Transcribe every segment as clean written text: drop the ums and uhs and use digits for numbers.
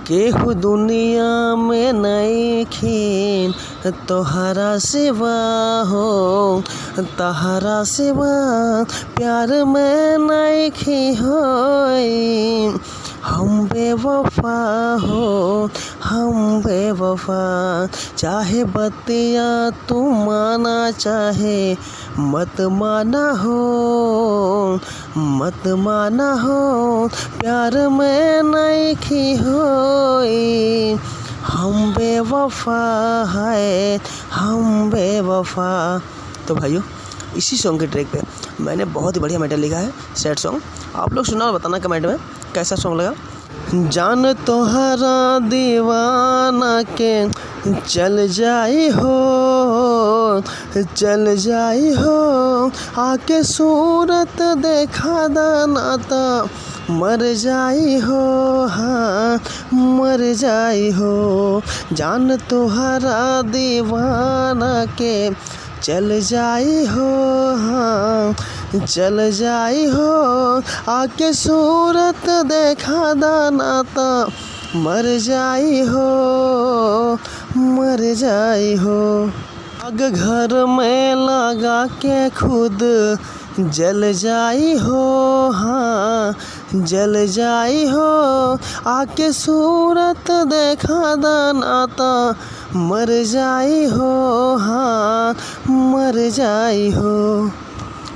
केहू दुनिया में नइखिन तोहरा सिवा हो, तहरा सिवा प्यार में नइखी होई। हम बेवफा हो, हम बेवफा, चाहे बतिया तू माना चाहे मत माना हो, मत माना हो, प्यार में नइखी होई। हम बेवफा है, हम बेवफा। तो भाइयों, इसी सॉन्ग के ट्रैक पे मैंने बहुत ही बढ़िया मेटर लिखा है, सैड सॉन्ग। आप लोग सुना और बताना कमेंट में कैसा सॉन्ग लगा। जान तोहरा दीवाना के चल जाई हो, चल जाई हो, आके सूरत देखा दाना ता मर जाई हो, हाँ मर जाई हो। जान तोहरा दीवाना के चल जाई हो, हाँ चल जाई हो, आके सूरत देखा दाना ता मर जाई हो, मर जाई हो। आग घर में लगा के खुद जल जाई हो, हाँ जल जाई हो, आके सूरत देखा दाना ता मर जाई हो, हाँ मर जाई हो।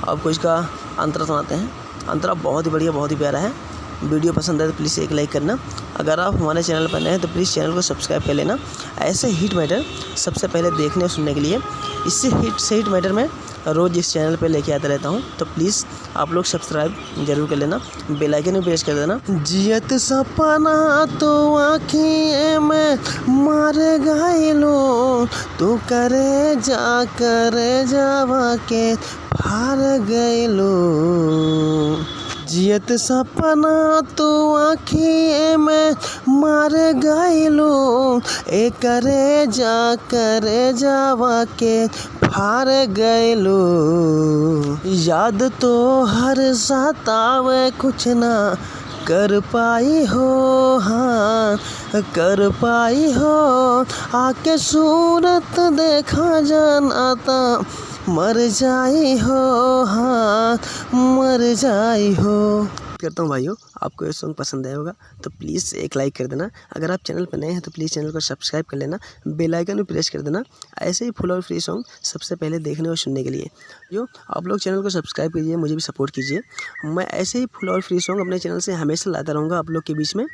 आपको इसका अंतरा सुनाते हैं। अंतरा बहुत ही बढ़िया, बहुत ही प्यारा है। वीडियो पसंद है तो प्लीज़ एक लाइक करना। अगर आप हमारे चैनल पर नए हैं तो प्लीज़ चैनल को सब्सक्राइब कर लेना। ऐसे हिट मैटर सबसे पहले देखने और सुनने के लिए इससे हिट मैटर में रोज़ इस चैनल पे लेके आता रहता हूँ, तो प्लीज़ आप लोग सब्सक्राइब जरूर कर लेना, बेल आइकन भी प्रेस कर देना। जियत सपना तो आँखिए में मार गइलो, तू करे जावा के फार गइलो। जियत सपना तो आँखिए में मार गइलो, ए करे जावा के फार गइलो। याद तो हर सतावे कुछ ना कर पाई हो, हाँ कर पाई हो, आके सूरत देखा जाना ता मर जाई हो, हाँ मर जाई हो। करता हूँ भाइयों, आपको ये सॉन्ग पसंद आया होगा तो प्लीज़ एक लाइक कर देना। अगर आप चैनल पर नए हैं तो प्लीज़ चैनल को सब्सक्राइब कर लेना, बेल आइकन भी प्रेस कर देना। ऐसे ही फुल और फ्री सॉन्ग सबसे पहले देखने और सुनने के लिए आप लोग चैनल को सब्सक्राइब कीजिए, मुझे भी सपोर्ट कीजिए। मैं ऐसे ही फुल और फ्री सॉन्ग अपने चैनल से हमेशा लाता रहूँगा आप लोग के बीच में,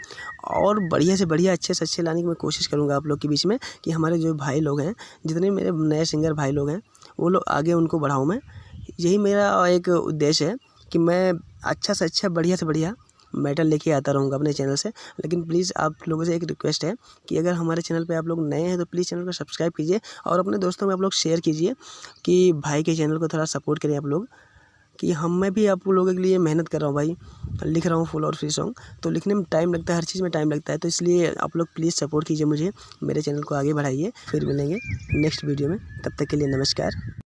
और बढ़िया से बढ़िया, अच्छे से अच्छे लाने की मैं कोशिश करूँगा आप लोग के बीच में, कि हमारे जो भाई लोग हैं, जितने मेरे नए सिंगर भाई लोग हैं, वो लोग आगे उनको बढ़ाऊँ मैं। यही मेरा एक उद्देश्य है कि मैं अच्छा से अच्छा, बढ़िया से बढ़िया मैटर लेके आता रहूँगा अपने चैनल से। लेकिन प्लीज़ आप लोगों से एक रिक्वेस्ट है कि अगर हमारे चैनल पे आप लोग नए हैं तो प्लीज़ चैनल को सब्सक्राइब कीजिए और अपने दोस्तों में आप लोग शेयर कीजिए कि भाई के चैनल को थोड़ा सपोर्ट करें आप लोग, कि मैं भी आप लोगों के लिए मेहनत कर रहा हूँ भाई, लिख रहा हूँ फुल और फ्री सॉन्ग, तो लिखने में टाइम लगता है, हर चीज़ में टाइम लगता है, तो इसलिए आप लोग प्लीज़ सपोर्ट कीजिए मुझे, मेरे चैनल को आगे बढ़ाइए। फिर मिलेंगे नेक्स्ट वीडियो में, तब तक के लिए नमस्कार।